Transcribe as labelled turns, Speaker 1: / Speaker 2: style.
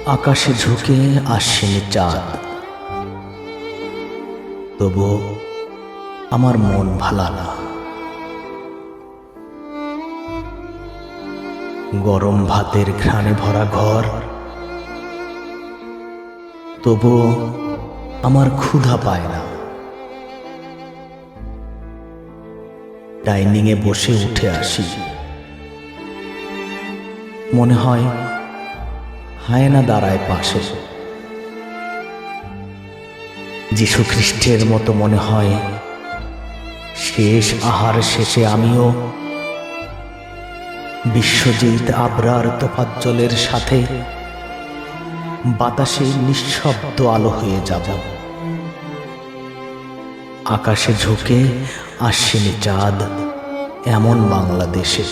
Speaker 1: আকাশে ঝুঁকে আসেনি চাঁদ, তবু আমার মন ভালা না। গরম ভাতের ঘ্রাণে ভরা ঘর, তবু আমার ক্ষুধা পায় না। ডাইনিংয়ে বসে উঠে আসি, মনে হয় হায়না দাঁড়ায় পাশে। যীশু খ্রিস্টের মতো মনে হয় শেষ আহার শেষে আমিও বিশ্বজিৎ আবরার তোফাজ্জলের সাথে বাতাসে নিঃশব্দ আলো হয়ে যাব। আকাশে ঝুঁকে আসেনি চাঁদ এমন বাংলাদেশে।